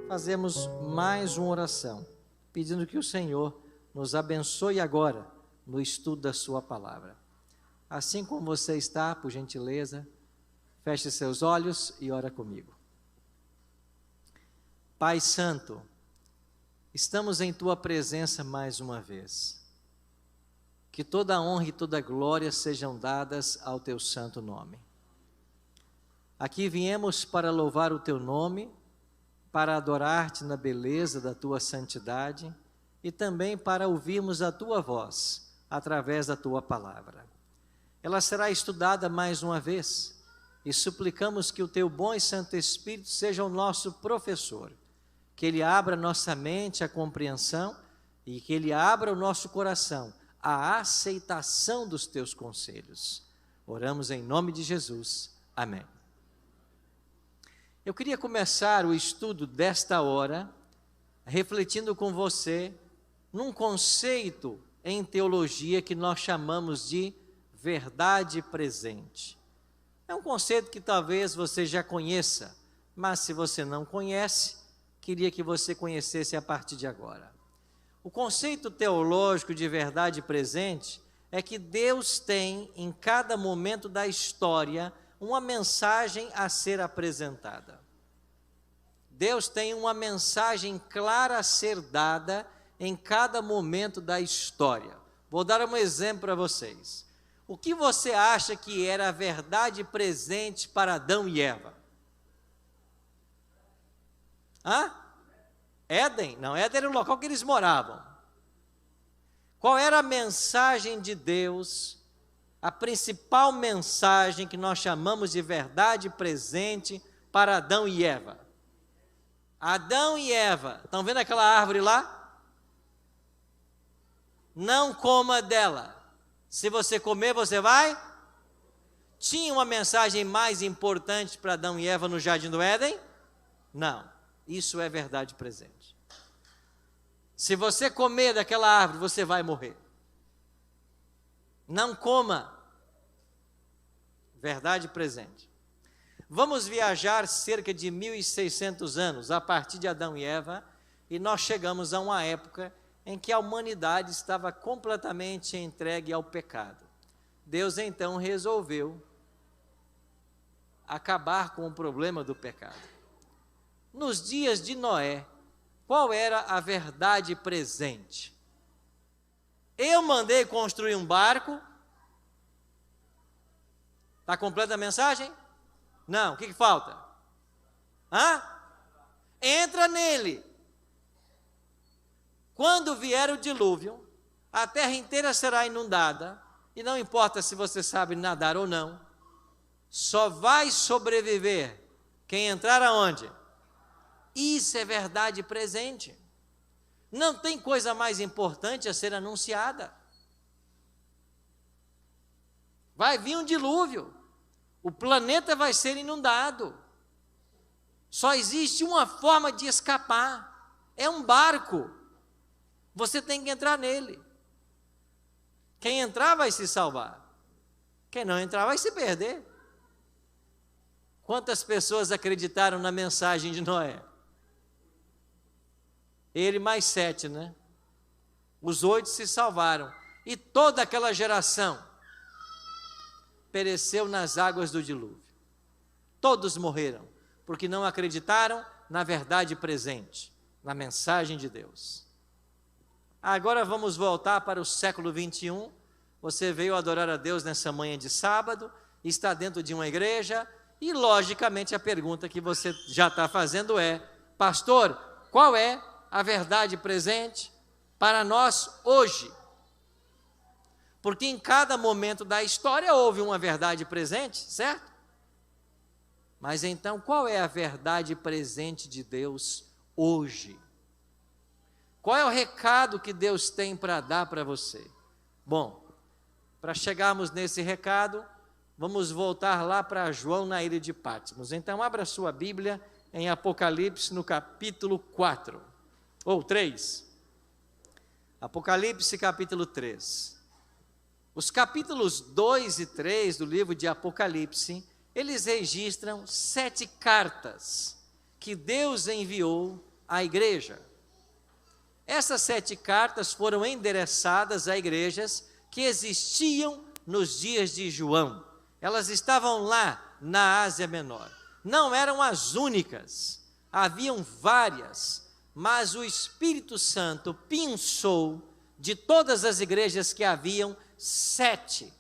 fazemos mais uma oração, pedindo que o Senhor nos abençoe agora no estudo da sua palavra. Assim como você está, por gentileza, feche seus olhos e ora comigo. Pai Santo, estamos em tua presença mais uma vez. Que toda a honra e toda a glória sejam dadas ao teu santo nome. Aqui viemos para louvar o teu nome, para adorar-te na beleza da tua santidade e também para ouvirmos a tua voz através da tua palavra. Ela será estudada mais uma vez e suplicamos que o teu bom e santo Espírito seja o nosso professor, que ele abra nossa mente à compreensão e que ele abra o nosso coração à aceitação dos teus conselhos. Oramos em nome de Jesus. Amém. Eu queria começar o estudo desta hora refletindo com você num conceito em teologia que nós chamamos de verdade presente. É um conceito que talvez você já conheça, mas se você não conhece, queria que você conhecesse a partir de agora. O conceito teológico de verdade presente é que Deus tem em cada momento da história uma mensagem a ser apresentada. Deus tem uma mensagem clara a ser dada em cada momento da história. Vou dar um exemplo para vocês. O que você acha que era a verdade presente para Adão e Eva? Éden? Não, Éden era o local que eles moravam. Qual era a mensagem de Deus, a principal mensagem que nós chamamos de verdade presente para Adão e Eva? Adão e Eva, estão vendo aquela árvore lá? Não coma dela. Se você comer, você vai? Tinha uma mensagem mais importante para Adão e Eva no Jardim do Éden? Não, isso é verdade presente. Se você comer daquela árvore, você vai morrer. Não coma. Verdade presente. Vamos viajar cerca de 1.600 anos a partir de Adão e Eva e nós chegamos a uma época em que a humanidade estava completamente entregue ao pecado. Deus então resolveu acabar com o problema do pecado. Nos dias de Noé, qual era a verdade presente? Eu mandei construir um barco. Está completa a mensagem? Não, o que falta? Entra nele. Quando vier o dilúvio, a terra inteira será inundada, e não importa se você sabe nadar ou não, só vai sobreviver quem entrar aonde? Isso é verdade presente. Não tem coisa mais importante a ser anunciada. Vai vir um dilúvio. O planeta vai ser inundado. Só existe uma forma de escapar. É um barco. Você tem que entrar nele. Quem entrar vai se salvar. Quem não entrar vai se perder. Quantas pessoas acreditaram na mensagem de Noé? Ele mais 7, né? Os 8 se salvaram. E toda aquela geração pereceu nas águas do dilúvio. Todos morreram, porque não acreditaram na verdade presente, na mensagem de Deus. Agora vamos voltar para o século 21. Você veio adorar a Deus nessa manhã de sábado, está dentro de uma igreja, e logicamente a pergunta que você já está fazendo é: pastor, qual é a verdade presente para nós hoje? Porque em cada momento da história houve uma verdade presente, certo? Mas então, qual é a verdade presente de Deus hoje? Qual é o recado que Deus tem para dar para você? Bom, para chegarmos nesse recado, vamos voltar lá para João na ilha de Patmos. Então, abra sua Bíblia em Apocalipse, no capítulo 4, ou 3. Apocalipse, capítulo 3. Os capítulos 2 e 3 do livro de Apocalipse, eles registram 7 cartas que Deus enviou à igreja. Essas 7 cartas foram endereçadas a igrejas que existiam nos dias de João. Elas estavam lá na Ásia Menor. Não eram as únicas, haviam várias, mas o Espírito Santo pensou de todas as igrejas que haviam 7: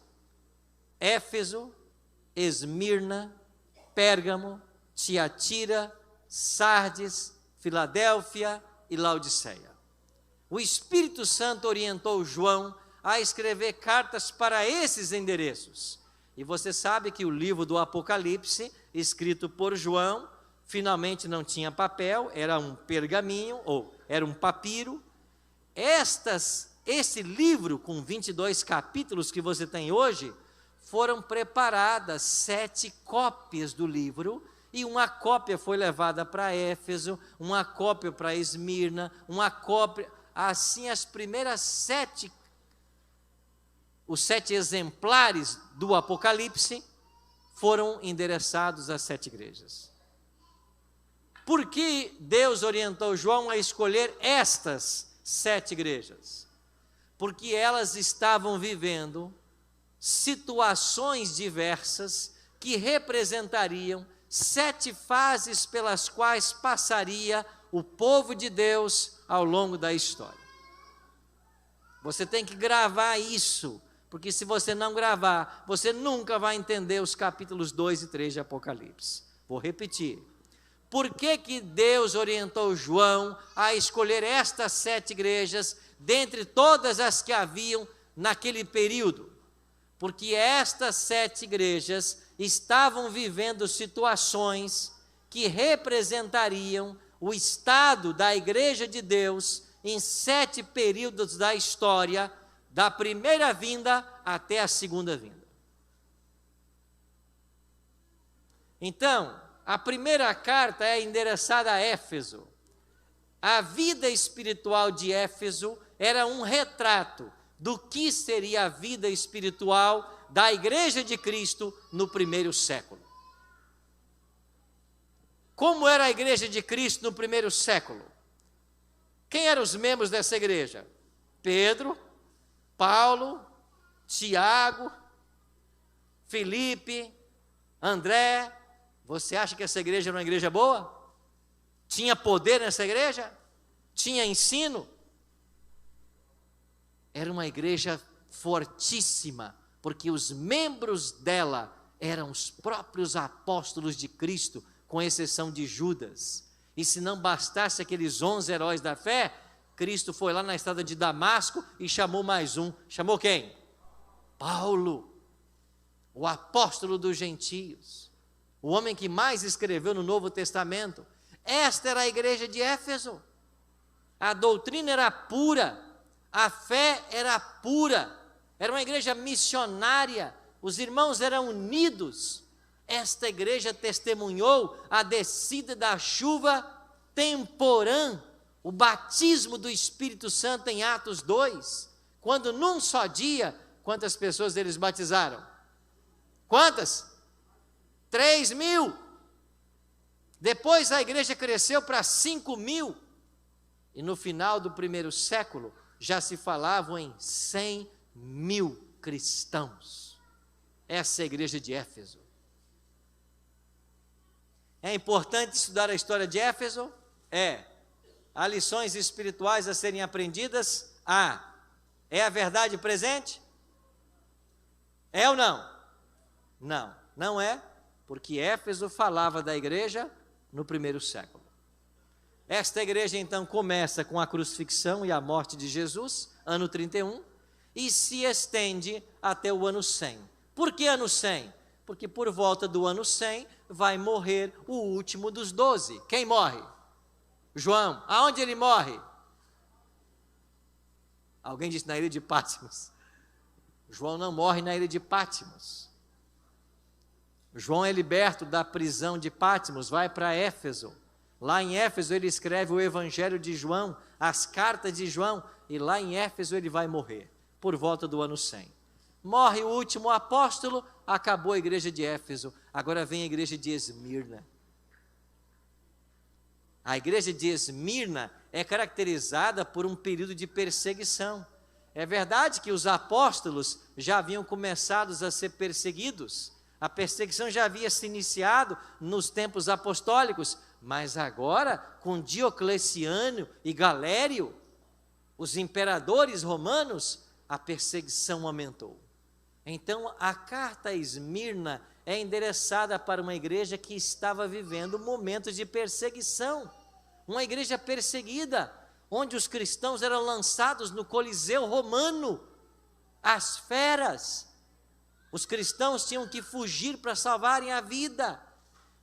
Éfeso, Esmirna, Pérgamo, Tiatira, Sardes, Filadélfia e Laodiceia. O Espírito Santo orientou João a escrever cartas para esses endereços. E você sabe que o livro do Apocalipse, escrito por João, finalmente não tinha papel, era um pergaminho, ou era um papiro. Esse livro, com 22 capítulos que você tem hoje, foram preparadas 7 cópias do livro, e uma cópia foi levada para Éfeso, uma cópia para Esmirna, uma cópia, assim as primeiras 7, os 7 exemplares do Apocalipse foram endereçados às 7 igrejas. Por que Deus orientou João a escolher estas 7 igrejas? Porque elas estavam vivendo situações diversas que representariam 7 fases pelas quais passaria o povo de Deus ao longo da história. Você tem que gravar isso, porque se você não gravar, você nunca vai entender os capítulos 2 e 3 de Apocalipse. Vou repetir. Por que Deus orientou João a escolher estas 7 igrejas, dentre todas as que haviam naquele período? Porque estas 7 igrejas estavam vivendo situações que representariam o estado da igreja de Deus em 7 períodos da história, da primeira vinda até a segunda vinda. Então, a primeira carta é endereçada a Éfeso. A vida espiritual de Éfeso era um retrato do que seria a vida espiritual da igreja de Cristo no primeiro século. Como era a igreja de Cristo no primeiro século? Quem eram os membros dessa igreja? Pedro, Paulo, Tiago, Filipe, André. Você acha que essa igreja era uma igreja boa? Tinha poder nessa igreja? Tinha ensino? Era uma igreja fortíssima, porque os membros dela eram os próprios apóstolos de Cristo, com exceção de Judas. E se não bastasse aqueles 11 heróis da fé, Cristo foi lá na estrada de Damasco e chamou mais um. Chamou quem? Paulo, o apóstolo dos gentios, o homem que mais escreveu no Novo Testamento. Esta era a igreja de Éfeso. A doutrina era pura, a fé era pura, era uma igreja missionária, os irmãos eram unidos. Esta igreja testemunhou a descida da chuva temporã, o batismo do Espírito Santo em Atos 2, quando num só dia, quantas pessoas eles batizaram? Quantas? 3.000. Depois a igreja cresceu para 5.000, e no final do primeiro século, já se falavam em 100.000 cristãos. Essa é a igreja de Éfeso. É importante estudar a história de Éfeso? É. Há lições espirituais a serem aprendidas? Há. É a verdade presente? É ou não? Não, não é, porque Éfeso falava da igreja no primeiro século. Esta igreja então começa com a crucifixão e a morte de Jesus, ano 31, e se estende até o ano 100. Por que ano 100? Porque por volta do ano 100 vai morrer o último dos 12. Quem morre? João. Aonde ele morre? Alguém disse na ilha de Patmos. João não morre na ilha de Patmos. João é liberto da prisão de Patmos, vai para Éfeso. Lá em Éfeso ele escreve o Evangelho de João, as cartas de João, e lá em Éfeso ele vai morrer, por volta do ano 100. Morre o último apóstolo, acabou a igreja de Éfeso, agora vem a igreja de Esmirna. A igreja de Esmirna é caracterizada por um período de perseguição. É verdade que os apóstolos já haviam começado a ser perseguidos, a perseguição já havia se iniciado nos tempos apostólicos, mas agora, com Diocleciano e Galério, os imperadores romanos, a perseguição aumentou. Então, a carta a Esmirna é endereçada para uma igreja que estava vivendo momentos de perseguição, uma igreja perseguida, onde os cristãos eram lançados no Coliseu romano, às feras. Os cristãos tinham que fugir para salvarem a vida.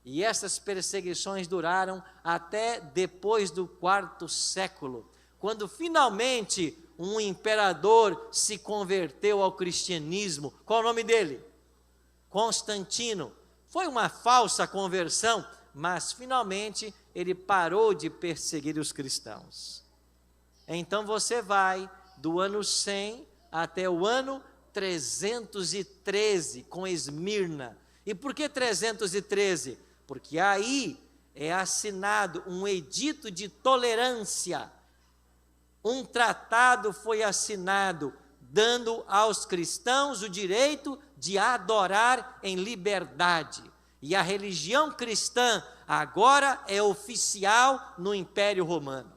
E essas perseguições duraram até depois do 4º século, quando finalmente um imperador se converteu ao cristianismo. Qual o nome dele? Constantino. Foi uma falsa conversão, mas finalmente ele parou de perseguir os cristãos. Então você vai do ano 100 até o ano 313 com Esmirna. E por que 313? Porque aí é assinado um edito de tolerância. Um tratado foi assinado, dando aos cristãos o direito de adorar em liberdade. E a religião cristã agora é oficial no Império Romano.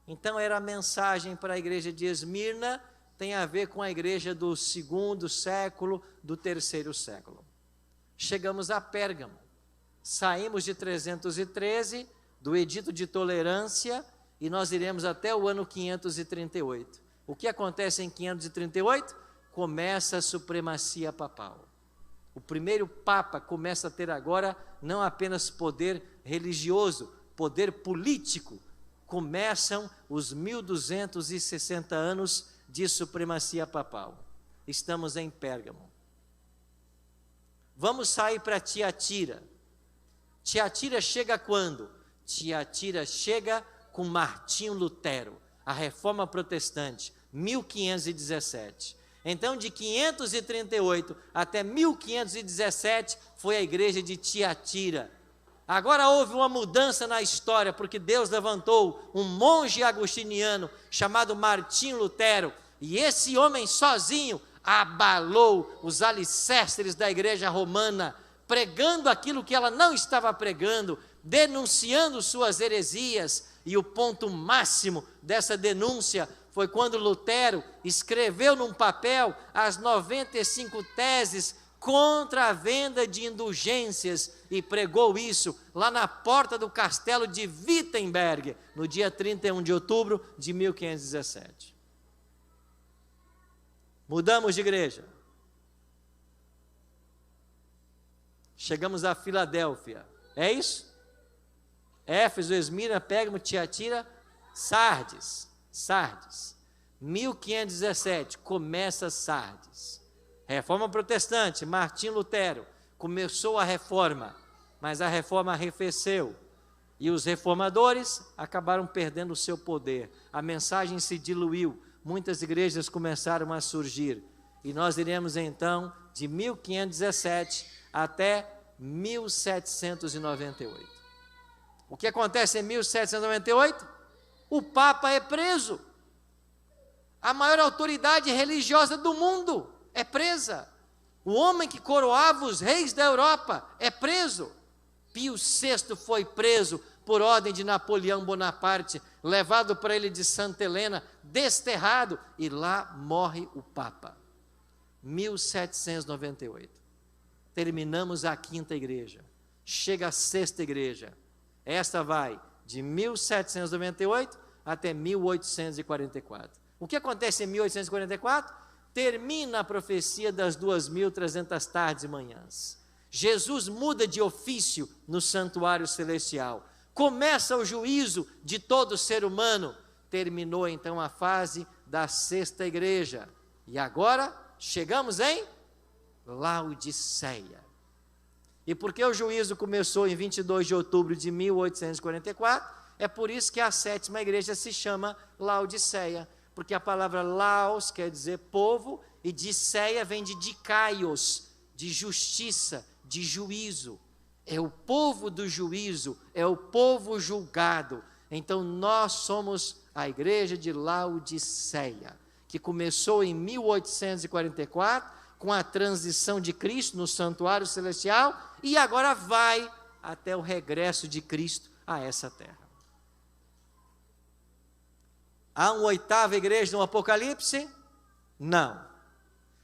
Então era a mensagem para a igreja de Esmirna, tem a ver com a igreja do 2º século, do 3º século. Chegamos a Pérgamo, saímos de 313, do edito de tolerância, e nós iremos até o ano 538. O que acontece em 538? Começa a supremacia papal. O primeiro papa começa a ter agora não apenas poder religioso, poder político. Começam os 1260 anos de supremacia papal. Estamos em Pérgamo. Vamos sair para Tiatira. Tiatira chega quando? Tiatira chega com Martinho Lutero, a Reforma Protestante, 1517. Então, de 538 até 1517, foi a igreja de Tiatira. Agora houve uma mudança na história, porque Deus levantou um monge agostiniano chamado Martinho Lutero, e esse homem sozinho abalou os alicerces da igreja romana, pregando aquilo que ela não estava pregando, denunciando suas heresias, e o ponto máximo dessa denúncia foi quando Lutero escreveu num papel as 95 teses contra a venda de indulgências e pregou isso lá na porta do castelo de Wittenberg, no dia 31 de outubro de 1517. Mudamos de igreja. Chegamos a Filadélfia. É isso? Éfeso, Esmirna, Pérgamo, Tiatira, Sardes. 1517, começa Sardes. Reforma protestante, Martinho Lutero, começou a reforma, mas a reforma arrefeceu. E os reformadores acabaram perdendo o seu poder. A mensagem se diluiu, muitas igrejas começaram a surgir. E nós iremos então de 1517 até 1798. O que acontece em 1798? O Papa é preso. A maior autoridade religiosa do mundo é presa. O homem que coroava os reis da Europa é preso. Pio VI foi preso por ordem de Napoleão Bonaparte, levado para ele de Santa Helena, desterrado, e lá morre o Papa. 1798. Terminamos a 5ª igreja. Chega a 6ª igreja. Esta vai de 1798 até 1844. O que acontece em 1844? Termina a profecia das 2.300 tardes e manhãs. Jesus muda de ofício no santuário celestial. Começa o juízo de todo ser humano. Terminou então a fase da 6ª igreja. E agora chegamos em Laodiceia. E porque o juízo começou em 22 de outubro de 1844, é por isso que a 7ª igreja se chama Laodiceia, porque a palavra Laos quer dizer povo, e Diceia vem de Dikaios, de justiça, de juízo. É o povo do juízo, é o povo julgado. Então nós somos a igreja de Laodiceia, que começou em 1844, com a transição de Cristo no santuário celestial, e agora vai até o regresso de Cristo a essa terra. Há uma oitava igreja no Apocalipse? Não.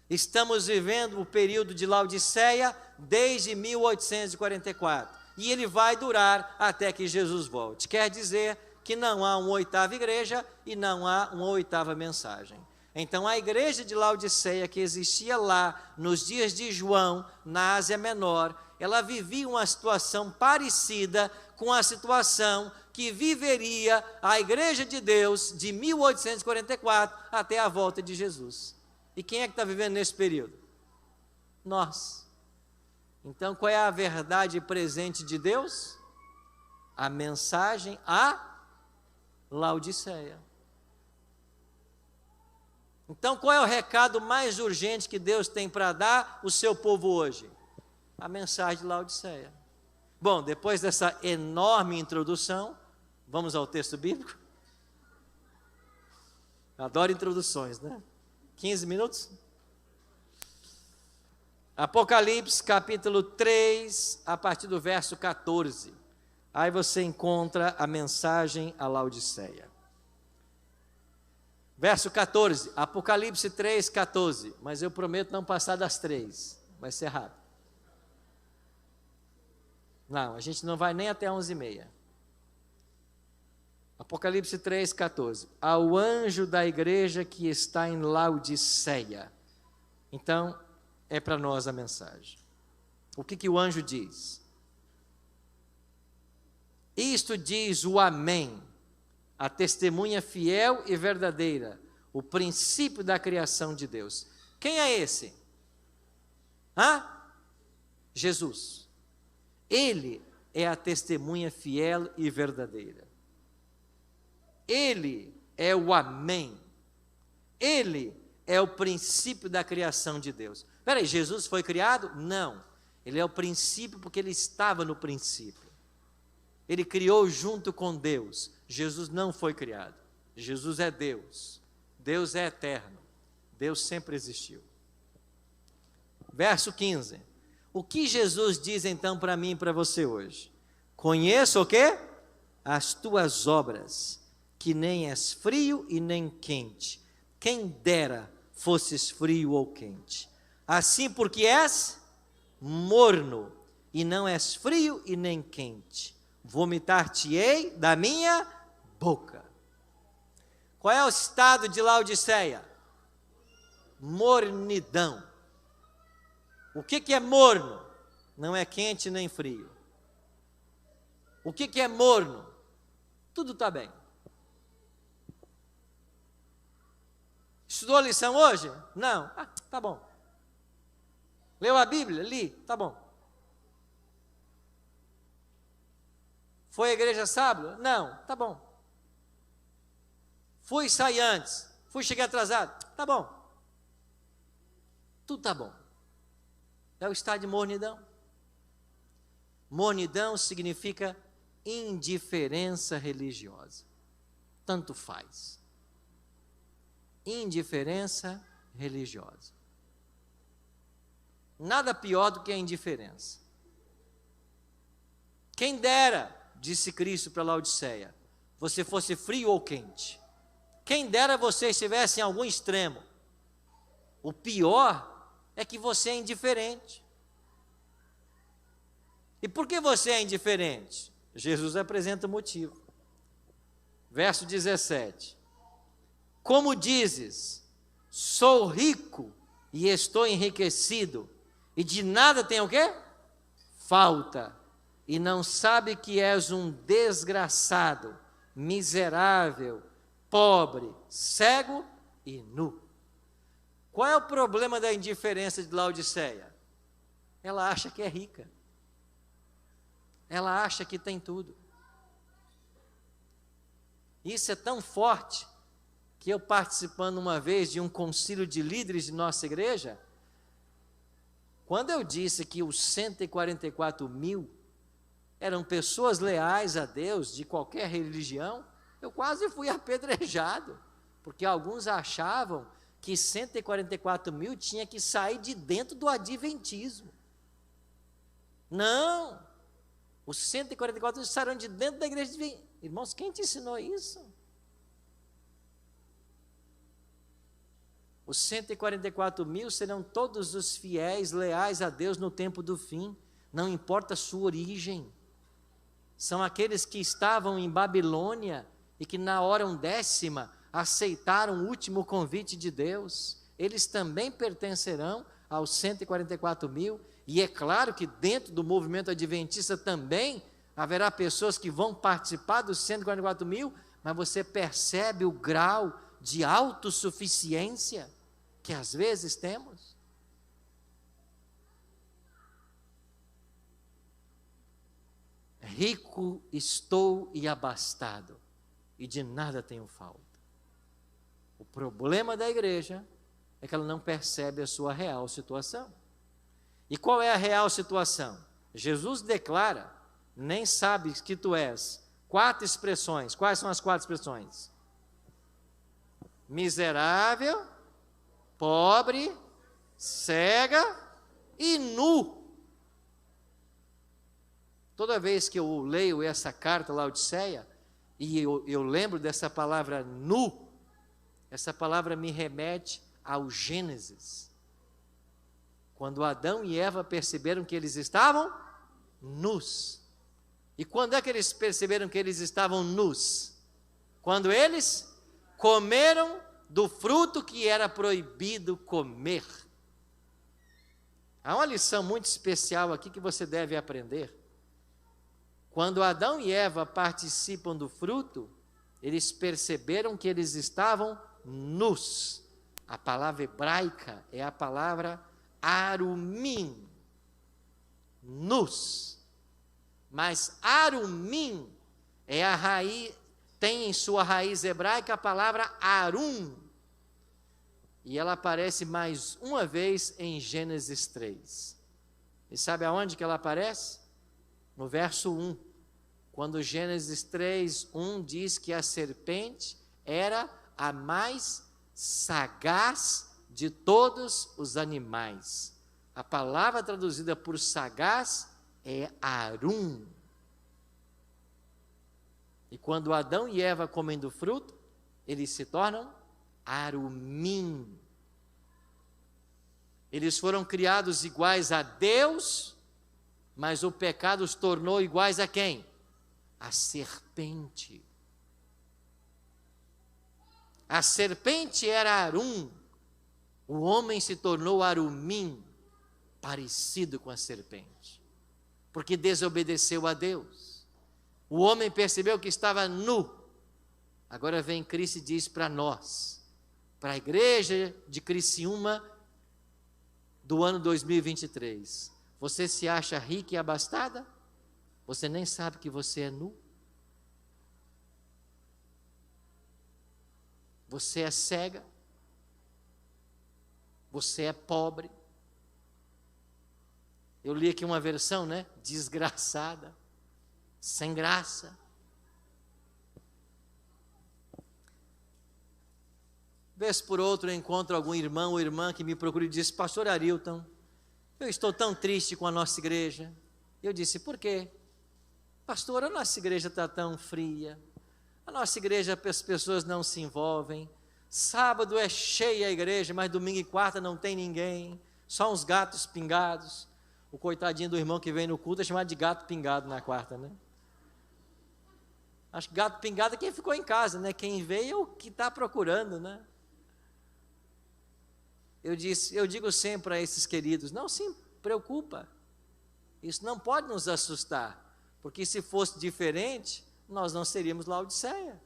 Estamos vivendo o período de Laodiceia desde 1844. E ele vai durar até que Jesus volte. Quer dizer que não há uma oitava igreja e não há uma oitava mensagem. Então a igreja de Laodiceia, que existia lá nos dias de João, na Ásia Menor, ela vivia uma situação parecida com a situação que viveria a igreja de Deus de 1844 até a volta de Jesus. E quem é que está vivendo nesse período? Nós. Então, qual é a verdade presente de Deus? A mensagem a Laodiceia. Então, qual é o recado mais urgente que Deus tem para dar ao seu povo hoje? A mensagem de Laodiceia. Bom, depois dessa enorme introdução, vamos ao texto bíblico? Adoro introduções, né? 15 minutos? Apocalipse, capítulo 3, a partir do verso 14. Aí você encontra a mensagem a Laodiceia. Verso 14, Apocalipse 3, 14. Mas eu prometo não passar das 3. Vai ser rápido. Não, a gente não vai nem até 11h30. Apocalipse 3, 14. Ao anjo da igreja que está em Laodiceia. Então, é para nós a mensagem. O que o anjo diz? Isto diz o Amém, a testemunha fiel e verdadeira, o princípio da criação de Deus. Quem é esse? Jesus. Ele é a testemunha fiel e verdadeira. Ele é o Amém. Ele é o princípio da criação de Deus. Espera aí, Jesus foi criado? Não. Ele é o princípio porque ele estava no princípio. Ele criou junto com Deus. Jesus não foi criado. Jesus é Deus. Deus é eterno. Deus sempre existiu. Verso 15. O que Jesus diz então para mim e para você hoje? Conheço o quê? As tuas obras, que nem és frio e nem quente. Quem dera fosses frio ou quente. Assim porque és morno, e não és frio e nem quente. Vomitar-te-ei da minha boca. Qual é o estado de Laodiceia? Mornidão. O que é morno? Não é quente nem frio. O que é morno? Tudo está bem. Estudou a lição hoje? Não. Tá bom. Leu a Bíblia? Li. Tá bom. Foi à igreja sábado? Não. Tá bom. Fui sair antes. Cheguei atrasado? Tá bom. Tudo tá bom. É o estado de mornidão. Mornidão significa indiferença religiosa. Tanto faz. Indiferença religiosa. Nada pior do que a indiferença. Quem dera, disse Cristo para Laodiceia, você fosse frio ou quente. Quem dera você estivesse em algum extremo. O pior é que você é indiferente. E por que você é indiferente? Jesus apresenta o motivo. Verso 17. Como dizes, sou rico e estou enriquecido, e de nada tem o quê? Falta, e não sabe que és um desgraçado, miserável, pobre, cego e nu. Qual é o problema da indiferença de Laodiceia? Ela acha que é rica. Ela acha que tem tudo. Isso é tão forte que eu, participando uma vez de um concílio de líderes de nossa igreja, quando eu disse que os 144 mil eram pessoas leais a Deus, de qualquer religião, eu quase fui apedrejado, porque alguns achavam que 144 mil tinha que sair de dentro do adventismo. Não, os 144 mil saíram de dentro da igreja adventista. Irmãos, quem te ensinou isso? Os 144 mil serão todos os fiéis, leais a Deus no tempo do fim, não importa a sua origem. São aqueles que estavam em Babilônia e que na hora 10ª aceitaram o último convite de Deus. Eles também pertencerão aos 144 mil, e é claro que dentro do movimento adventista também haverá pessoas que vão participar dos 144 mil, mas você percebe o grau de autossuficiência que às vezes temos? Rico estou e abastado, e de nada tenho falta. O problema da igreja é que ela não percebe a sua real situação. E qual é a real situação? Jesus declara: nem sabes que tu és. 4 expressões. Quais são as 4 expressões? Miserável, pobre, cega e nu. Toda vez que eu leio essa carta Laodiceia, e eu lembro dessa palavra nu, essa palavra me remete ao Gênesis. Quando Adão e Eva perceberam que eles estavam nus. E quando é que eles perceberam que eles estavam nus? Quando eles comeram do fruto que era proibido comer. Há uma lição muito especial aqui que você deve aprender. Quando Adão e Eva participam do fruto, eles perceberam que eles estavam nus. A palavra hebraica é a palavra arumim, nus. Mas arumim é a raiz, tem em sua raiz hebraica a palavra arum. E ela aparece mais uma vez em Gênesis 3. E sabe aonde que ela aparece? No verso 1. Quando Gênesis 3, 1 diz que a serpente era a mais sagaz de todos os animais. A palavra traduzida por sagaz é arum. E quando Adão e Eva comem do fruto, eles se tornam arumim. Eles foram criados iguais a Deus, mas o pecado os tornou iguais a quem? A serpente. A serpente era arum, o homem se tornou arumim, parecido com a serpente, porque desobedeceu a Deus. O homem percebeu que estava nu. Agora vem Cristo e diz para nós, para a igreja de Criciúma do ano 2023, você se acha rica e abastada? Você nem sabe que você é nu? Você é cega? Você é pobre? Eu li aqui uma versão, né? Desgraçada, sem graça. Vez por outro eu encontro algum irmão ou irmã que me procura e diz: pastor Arilton, eu estou tão triste com a nossa igreja. Eu disse: por quê? Pastor, a nossa igreja está tão fria, a nossa igreja as pessoas não se envolvem, sábado é cheia a igreja, mas domingo e quarta não tem ninguém, só uns gatos pingados. O coitadinho do irmão que vem no culto é chamado de gato pingado na quarta, né? Acho que gato pingado é quem ficou em casa, né? Quem veio é o que está procurando, né? Eu digo sempre a esses queridos: não se preocupa, isso não pode nos assustar, porque se fosse diferente, nós não seríamos Laodiceia.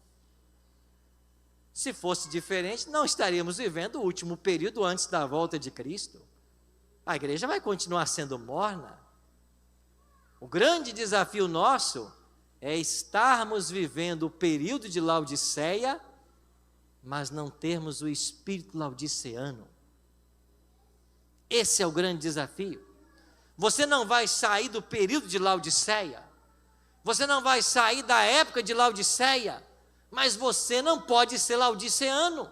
Se fosse diferente, não estaríamos vivendo o último período antes da volta de Cristo. A igreja vai continuar sendo morna. O grande desafio nosso é estarmos vivendo o período de Laodiceia, mas não termos o espírito laodiceano. Esse é o grande desafio. Você não vai sair do período de Laodiceia Você não vai sair da época de Laodiceia, mas você não pode ser laodiceano.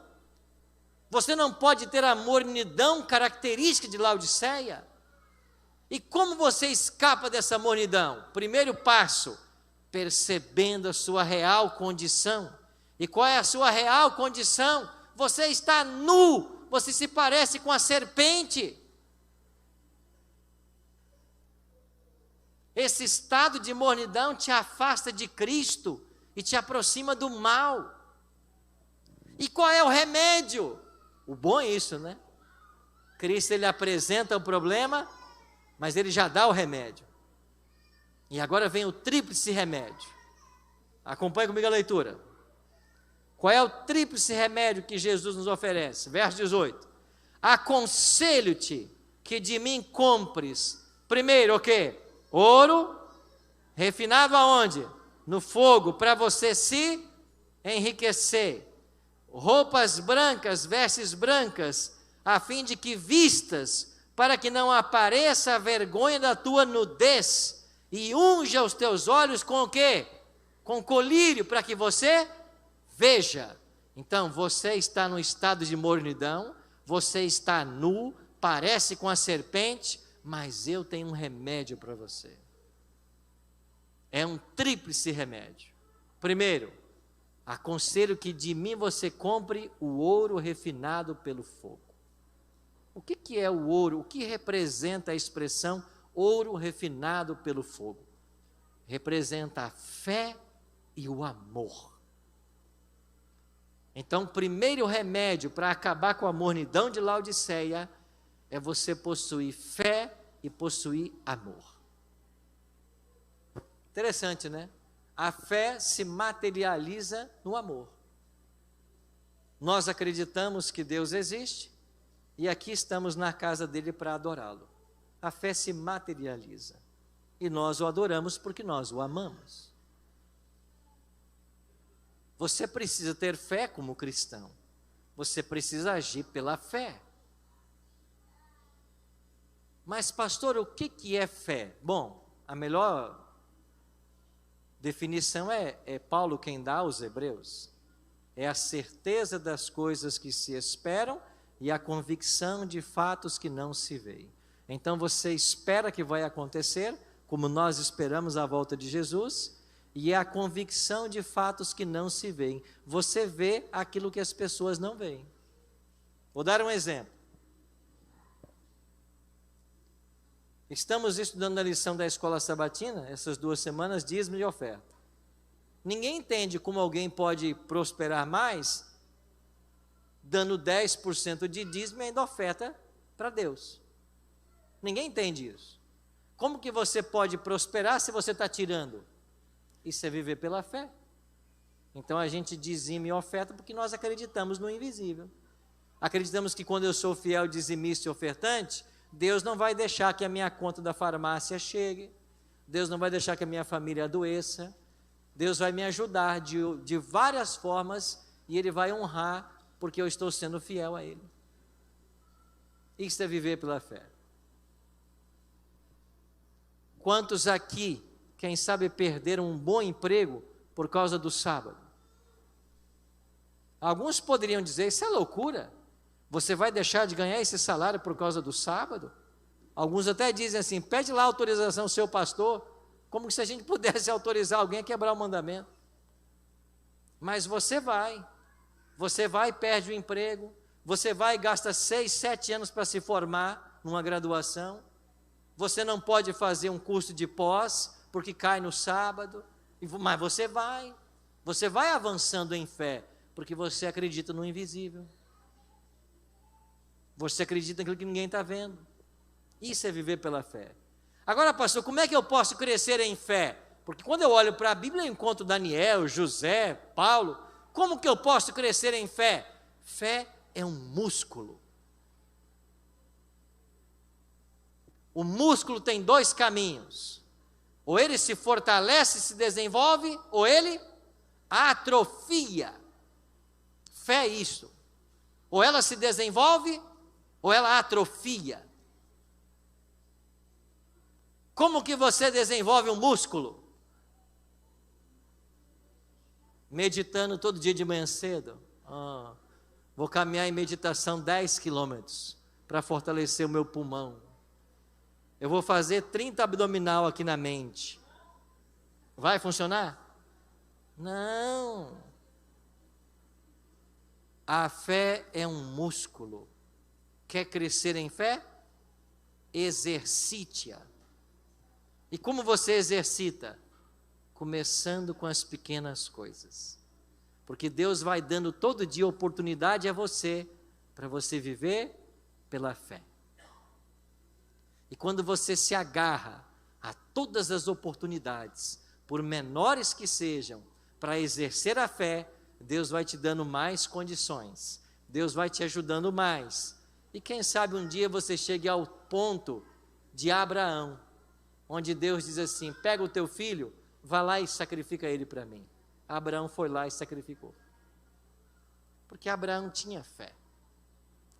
Você não pode ter a mornidão característica de Laodiceia. E como você escapa dessa mornidão? Primeiro passo, percebendo a sua real condição. E qual é a sua real condição? Você está nu, você se parece com a serpente. Esse estado de mornidão te afasta de Cristo e te aproxima do mal. E qual é o remédio? O bom é isso, né? Cristo, ele apresenta o problema, mas ele já dá o remédio. E agora vem o tríplice remédio. Acompanhe comigo a leitura. Qual é o tríplice remédio que Jesus nos oferece? Verso 18. Aconselho-te que de mim compres, primeiro o quê? Ouro, refinado aonde? No fogo, para você se enriquecer. Roupas brancas, vestes brancas, a fim de que vistas, para que não apareça a vergonha da tua nudez, e unja os teus olhos com o quê? Com colírio, para que você veja. Então, você está no estado de mornidão, você está nu, parece com a serpente, mas eu tenho um remédio para você. É um tríplice remédio. Primeiro, aconselho que de mim você compre o ouro refinado pelo fogo. O que é o ouro? O que representa a expressão ouro refinado pelo fogo? Representa a fé e o amor. Então, o primeiro remédio para acabar com a mornidão de Laodiceia é você possuir fé e possuir amor. Interessante, né? A fé se materializa no amor. Nós acreditamos que Deus existe e aqui estamos na casa dele para adorá-lo. A fé se materializa e nós o adoramos porque nós o amamos. Você precisa ter fé como cristão. Você precisa agir pela fé. Mas, pastor, o que é fé? Bom, a melhor definição é Paulo quem dá aos Hebreus. É a certeza das coisas que se esperam e a convicção de fatos que não se veem. Então, você espera que vai acontecer, como nós esperamos a volta de Jesus, e é a convicção de fatos que não se veem. Você vê aquilo que as pessoas não veem. Vou dar um exemplo. Estamos estudando na lição da escola sabatina, essas 2 semanas, dízimo e oferta. Ninguém entende como alguém pode prosperar mais dando 10% de dízimo e ainda oferta para Deus. Ninguém entende isso. Como que você pode prosperar se você está tirando? Isso é viver pela fé. Então a gente dizima e oferta porque nós acreditamos no invisível. Acreditamos que quando eu sou fiel, dizimista e ofertante, Deus não vai deixar que a minha conta da farmácia chegue, Deus não vai deixar que a minha família adoeça, Deus vai me ajudar de várias formas e Ele vai honrar porque eu estou sendo fiel a Ele. Isso é viver pela fé. Quantos aqui, quem sabe, perderam um bom emprego por causa do sábado? Alguns poderiam dizer, isso é loucura. Você vai deixar de ganhar esse salário por causa do sábado? Alguns até dizem assim, pede lá autorização ao seu pastor, como se a gente pudesse autorizar alguém a quebrar o mandamento. Mas você vai e perde o emprego, você vai e gasta 6, 7 anos para se formar numa graduação, você não pode fazer um curso de pós, porque cai no sábado, mas você vai avançando em fé, porque você acredita no invisível. Você acredita naquilo que ninguém está vendo. Isso é viver pela fé. Agora, pastor, como é que eu posso crescer em fé? Porque quando eu olho para a Bíblia, eu encontro Daniel, José, Paulo. Como que eu posso crescer em fé? Fé é um músculo. O músculo tem 2 caminhos. Ou ele se fortalece, se desenvolve, ou ele atrofia. Fé é isso. Ou ela se desenvolve, ou ela atrofia. Como que você desenvolve um músculo? meditando todo dia de manhã cedo. Vou caminhar em meditação 10 quilômetros para fortalecer o meu pulmão. Eu vou fazer 30 abdominal aqui na mente. Vai funcionar? Não. A fé é um músculo. Quer crescer em fé? Exercite-a. E como você exercita? Começando com as pequenas coisas. Porque Deus vai dando todo dia oportunidade a você, para você viver pela fé. E quando você se agarra a todas as oportunidades, por menores que sejam, para exercer a fé, Deus vai te dando mais condições, Deus vai te ajudando mais. E quem sabe um dia você chegue ao ponto de Abraão, onde Deus diz assim: pega o teu filho, vá lá e sacrifica ele para mim. Abraão foi lá e sacrificou. Porque Abraão tinha fé.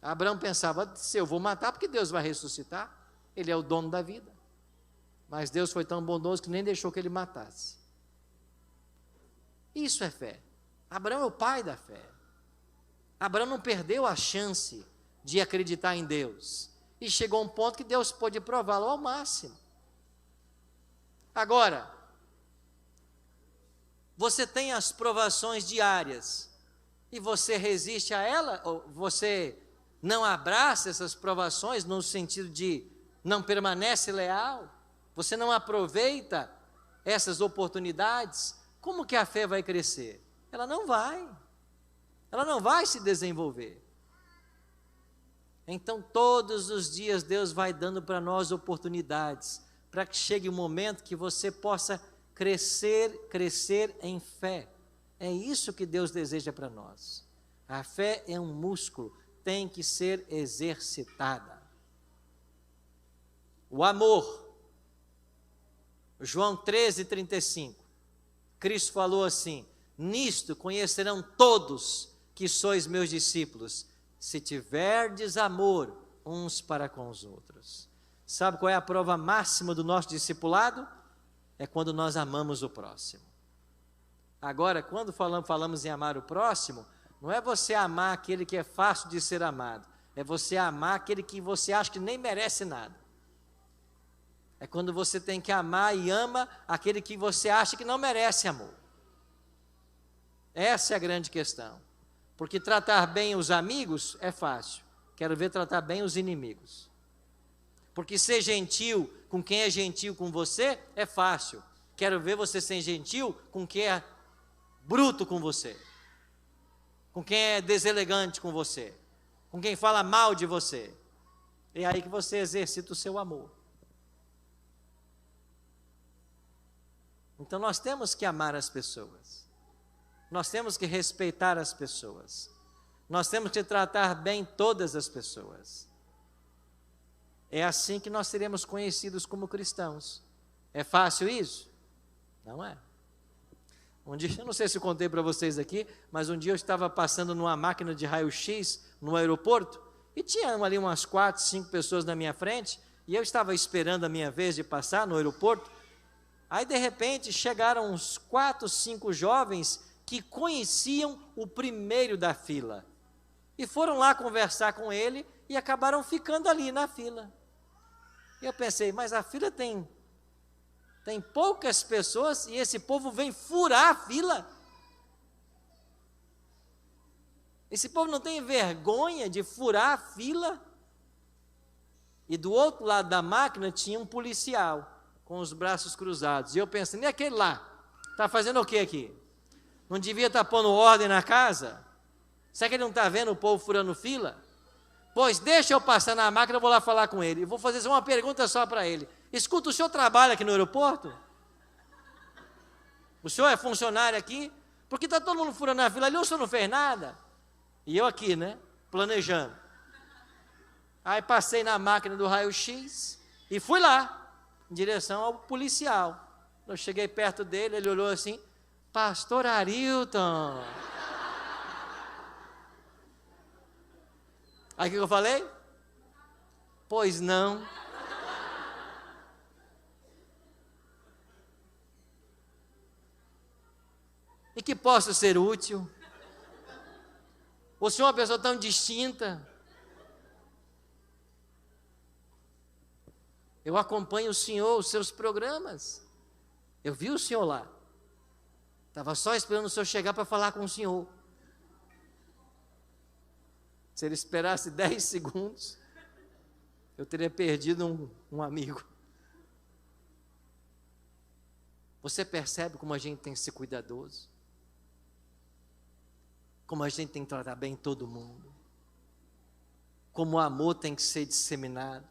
Abraão pensava: se eu vou matar, porque Deus vai ressuscitar, ele é o dono da vida. Mas Deus foi tão bondoso que nem deixou que ele matasse. Isso é fé. Abraão é o pai da fé. Abraão não perdeu a chance de acreditar em Deus. E chegou a um ponto que Deus pôde prová-lo ao máximo. Agora, você tem as provações diárias e você resiste a ela, ou você não abraça essas provações no sentido de não permanece leal, você não aproveita essas oportunidades, como que a fé vai crescer? Ela não vai se desenvolver. Então todos os dias Deus vai dando para nós oportunidades, para que chegue um momento que você possa crescer em fé. É isso que Deus deseja para nós. A fé é um músculo, tem que ser exercitada. O amor. João 13:35. Cristo falou assim: nisto conhecerão todos que sois meus discípulos, se tiverdes amor uns para com os outros. Sabe qual é a prova máxima do nosso discipulado? É quando nós amamos o próximo. Agora, quando falamos em amar o próximo, não é você amar aquele que é fácil de ser amado, é você amar aquele que você acha que nem merece nada. É quando você tem que amar e ama aquele que você acha que não merece amor. Essa é a grande questão. Porque tratar bem os amigos é fácil. Quero ver tratar bem os inimigos. Porque ser gentil com quem é gentil com você é fácil. Quero ver você ser gentil com quem é bruto com você. Com quem é deselegante com você. Com quem fala mal de você. É aí que você exercita o seu amor. Então nós temos que amar as pessoas. Nós temos que respeitar as pessoas. Nós temos que tratar bem todas as pessoas. É assim que nós seremos conhecidos como cristãos. É fácil isso? Não é. Um dia, eu não sei se eu contei para vocês aqui, mas um dia eu estava passando numa máquina de raio-x no aeroporto, e tinha ali umas 4, 5 pessoas na minha frente, e eu estava esperando a minha vez de passar no aeroporto. Aí de repente chegaram uns 4, 5 jovens que conheciam o primeiro da fila. E foram lá conversar com ele e acabaram ficando ali na fila. E eu pensei, mas a fila tem poucas pessoas e esse povo vem furar a fila. Esse povo não tem vergonha de furar a fila. E do outro lado da máquina tinha um policial com os braços cruzados. E eu pensei, e aquele lá? Está fazendo o que aqui? Não devia estar pondo ordem na casa? Será que ele não está vendo o povo furando fila? Pois deixa eu passar na máquina, eu vou lá falar com ele. E vou fazer uma pergunta só para ele. Escuta, o senhor trabalha aqui no aeroporto? O senhor é funcionário aqui? Porque está todo mundo furando a fila ali, o senhor não fez nada? E eu aqui, né? Planejando. Aí passei na máquina do raio-x e fui lá, em direção ao policial. Eu cheguei perto dele, ele olhou assim: Pastor Arilton. Aí o que eu falei? Pois não. em que posso ser útil? O senhor é uma pessoa tão distinta. Eu acompanho o senhor, os seus programas. Eu vi o senhor lá. Estava só esperando o senhor chegar para falar com o senhor. Se ele esperasse 10 segundos, eu teria perdido um amigo. Você percebe como a gente tem que ser cuidadoso? Como a gente tem que tratar bem todo mundo? Como o amor tem que ser disseminado?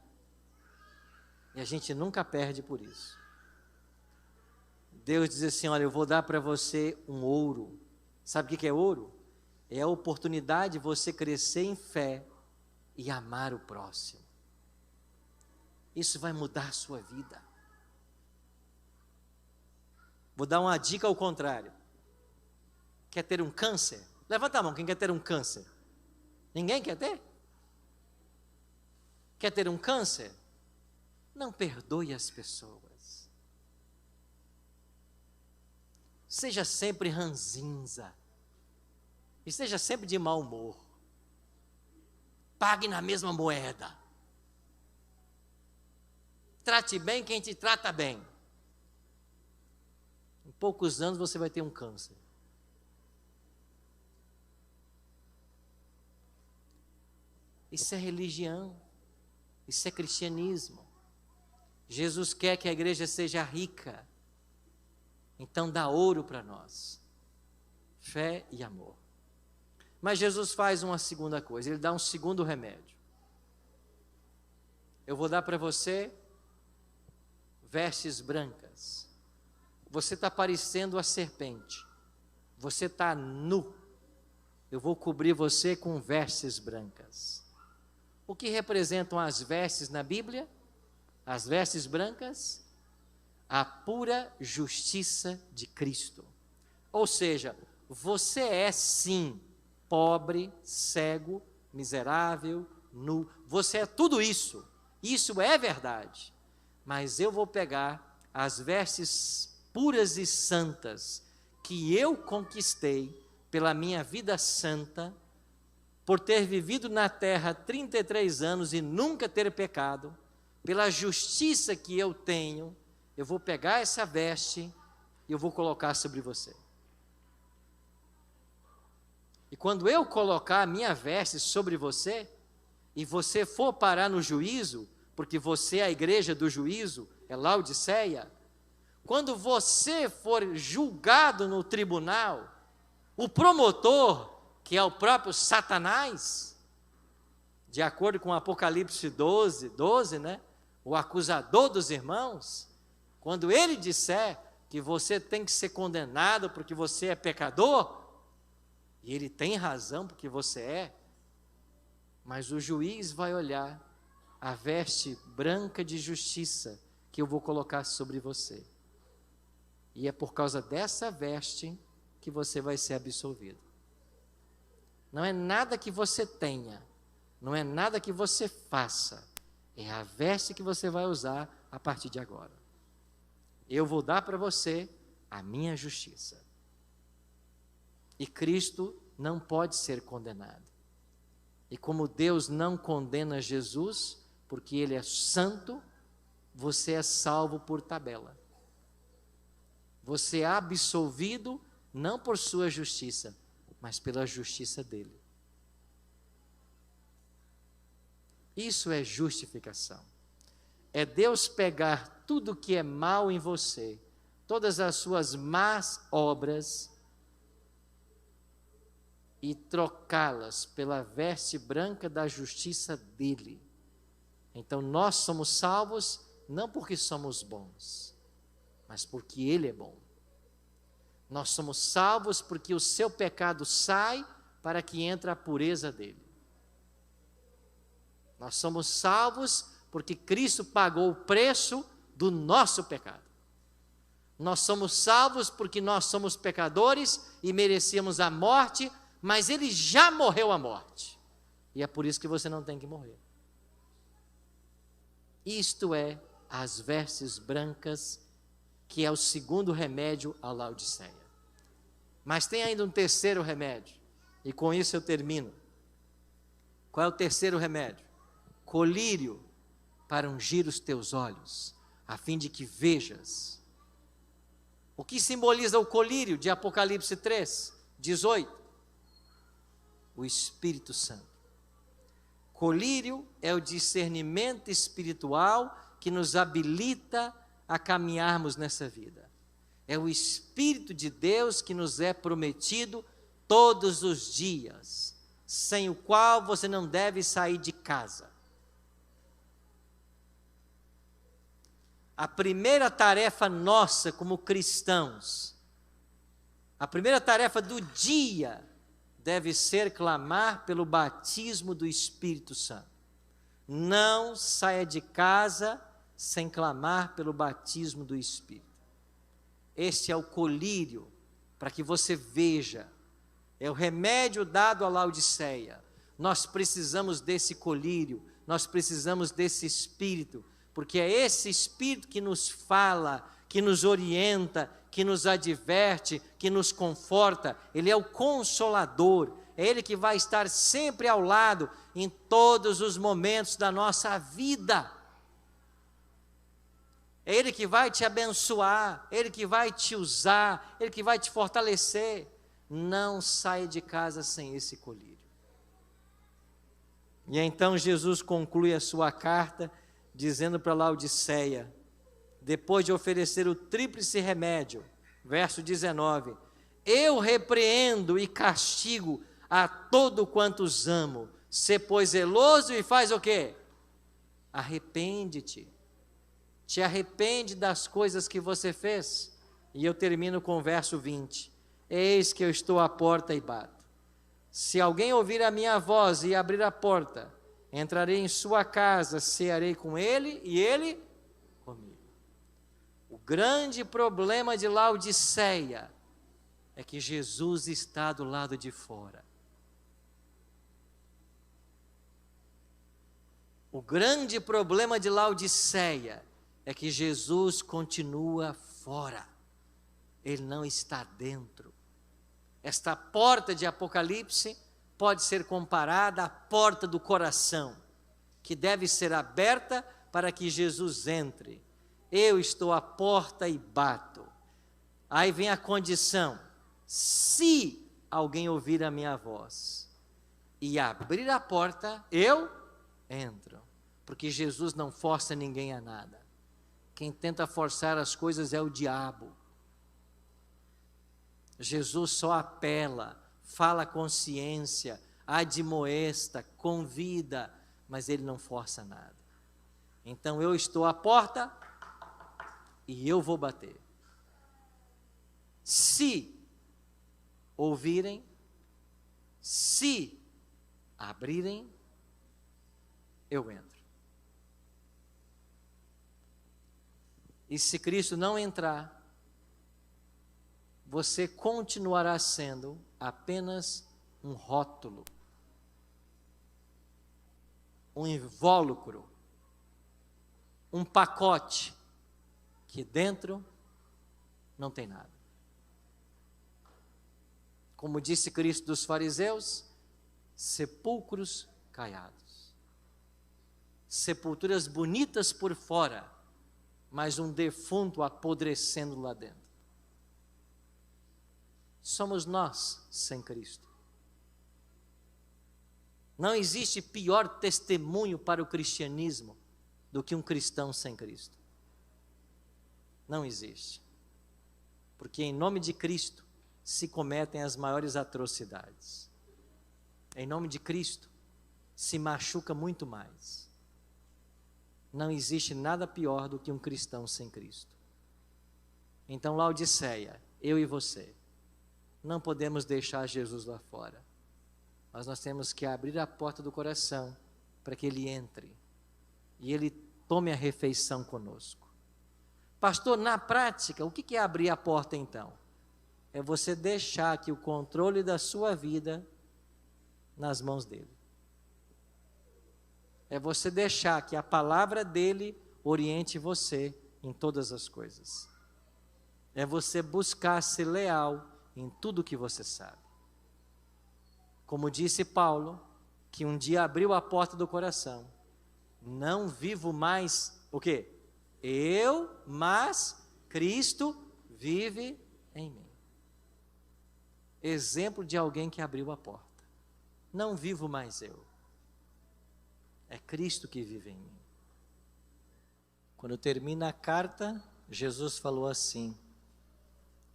E a gente nunca perde por isso. Deus diz assim, olha, eu vou dar para você um ouro. Sabe o que é ouro? É a oportunidade de você crescer em fé e amar o próximo. Isso vai mudar a sua vida. Vou dar uma dica ao contrário. Quer ter um câncer? Levanta a mão, quem quer ter um câncer? Ninguém quer ter? Quer ter um câncer? Não perdoe as pessoas. Seja sempre ranzinza. E seja sempre de mau humor. Pague na mesma moeda. Trate bem quem te trata bem. Em poucos anos você vai ter um câncer. Isso é religião. Isso é cristianismo. Jesus quer que a igreja seja rica. Então dá ouro para nós. Fé e amor. Mas Jesus faz uma segunda coisa. Ele dá um segundo remédio. Eu vou dar para você vestes brancas. Você está parecendo a serpente. Você está nu. Eu vou cobrir você com vestes brancas. O que representam as vestes na Bíblia? As vestes brancas? A pura justiça de Cristo. Ou seja, você é sim pobre, cego, miserável, nu. Você é tudo isso. Isso é verdade. Mas eu vou pegar as vestes puras e santas que eu conquistei pela minha vida santa, por ter vivido na terra 33 anos e nunca ter pecado, pela justiça que eu tenho, eu vou pegar essa veste e eu vou colocar sobre você. E quando eu colocar a minha veste sobre você, e você for parar no juízo, porque você é a igreja do juízo, é Laodiceia, quando você for julgado no tribunal, o promotor, que é o próprio Satanás, de acordo com Apocalipse 12, né? O acusador dos irmãos, quando ele disser que você tem que ser condenado porque você é pecador, e ele tem razão porque você é, mas o juiz vai olhar a veste branca de justiça que eu vou colocar sobre você. E é por causa dessa veste que você vai ser absolvido. Não é nada que você tenha, não é nada que você faça, é a veste que você vai usar a partir de agora. Eu vou dar para você a minha justiça. E Cristo não pode ser condenado. E como Deus não condena Jesus, porque Ele é santo, você é salvo por tabela. Você é absolvido não por sua justiça, mas pela justiça dele. Isso é justificação. É Deus pegar tudo que é mal em você, todas as suas más obras, e trocá-las pela veste branca da justiça dele. Então nós somos salvos não porque somos bons, mas porque ele é bom. Nós somos salvos porque o seu pecado sai para que entre a pureza dele. Nós somos salvos porque Cristo pagou o preço do nosso pecado. Nós somos salvos porque nós somos pecadores e merecíamos a morte, mas ele já morreu a morte. E é por isso que você não tem que morrer. Isto é as vestes brancas, que é o segundo remédio à Laodiceia. Mas tem ainda um terceiro remédio, e com isso eu termino. Qual é o terceiro remédio? Colírio para ungir os teus olhos, a fim de que vejas. O que simboliza o colírio de Apocalipse 3, 18? O Espírito Santo. Colírio é o discernimento espiritual que nos habilita a caminharmos nessa vida. É o Espírito de Deus que nos é prometido todos os dias, sem o qual você não deve sair de casa. A primeira tarefa nossa como cristãos, a primeira tarefa do dia, deve ser clamar pelo batismo do Espírito Santo. Não saia de casa sem clamar pelo batismo do Espírito. Este é o colírio para que você veja. É o remédio dado a Laodiceia. Nós precisamos desse colírio, nós precisamos desse Espírito, porque é esse Espírito que nos fala, que nos orienta, que nos adverte, que nos conforta. Ele é o Consolador, é Ele que vai estar sempre ao lado em todos os momentos da nossa vida. É Ele que vai te abençoar, Ele que vai te usar, Ele que vai te fortalecer. Não saia de casa sem esse colírio. E então Jesus conclui a sua carta dizendo para Laodiceia, depois de oferecer o tríplice remédio, verso 19, eu repreendo e castigo a todo quantos amo, sê pois zeloso e faz o quê? Arrepende-te, te arrepende das coisas que você fez. E eu termino com o verso 20, eis que eu estou à porta e bato, se alguém ouvir a minha voz e abrir a porta, entrarei em sua casa, cearei com ele e ele comigo. O grande problema de Laodiceia é que Jesus está do lado de fora. O grande problema de Laodiceia é que Jesus continua fora. Ele não está dentro. Esta porta de Apocalipse pode ser comparada à porta do coração, que deve ser aberta para que Jesus entre. Eu estou à porta e bato. Aí vem a condição: se alguém ouvir a minha voz e abrir a porta, eu entro. Porque Jesus não força ninguém a nada. Quem tenta forçar as coisas é o diabo. Jesus só apela, fala com ciência, admoesta, convida, mas ele não força nada. Então eu estou à porta e eu vou bater. Se ouvirem, se abrirem, eu entro. E se Cristo não entrar, você continuará sendo apenas um rótulo, um invólucro, um pacote, que dentro não tem nada. Como disse Cristo dos fariseus, sepulcros caiados. Sepulturas bonitas por fora, mas um defunto apodrecendo lá dentro. Somos nós sem Cristo. Não existe pior testemunho para o cristianismo do que um cristão sem Cristo. Não existe. Porque em nome de Cristo se cometem as maiores atrocidades. Em nome de Cristo se machuca muito mais. Não existe nada pior do que um cristão sem Cristo. Então, Laodiceia, eu e você, não podemos deixar Jesus lá fora. Mas nós temos que abrir a porta do coração para que Ele entre e Ele tome a refeição conosco. Pastor, na prática, o que é abrir a porta então? É você deixar que o controle da sua vida nas mãos dEle. É você deixar que a palavra dEle oriente você em todas as coisas. É você buscar ser leal em tudo que você sabe. Como disse Paulo, que um dia abriu a porta do coração, não vivo mais, o quê? Eu, mas Cristo vive em mim. Exemplo de alguém que abriu a porta. Não vivo mais eu. É Cristo que vive em mim. Quando termina a carta, Jesus falou assim: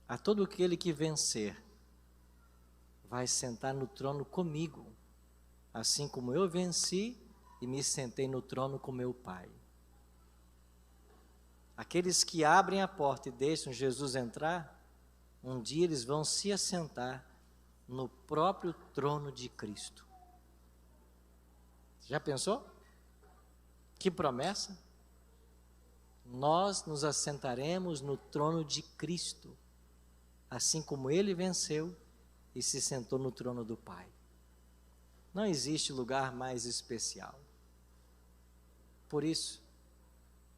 a todo aquele que vencer, vai sentar no trono comigo, assim como eu venci e me sentei no trono com meu Pai. Aqueles que abrem a porta e deixam Jesus entrar, um dia eles vão se assentar no próprio trono de Cristo. Já pensou? Que promessa? Nós nos assentaremos no trono de Cristo, assim como Ele venceu e se sentou no trono do Pai. Não existe lugar mais especial. Por isso,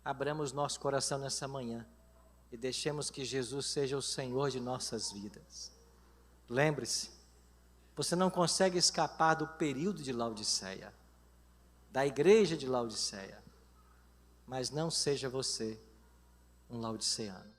abramos nosso coração nessa manhã e deixemos que Jesus seja o Senhor de nossas vidas. Lembre-se, você não consegue escapar do período de Laodiceia, da igreja de Laodiceia, mas não seja você um laodiceano.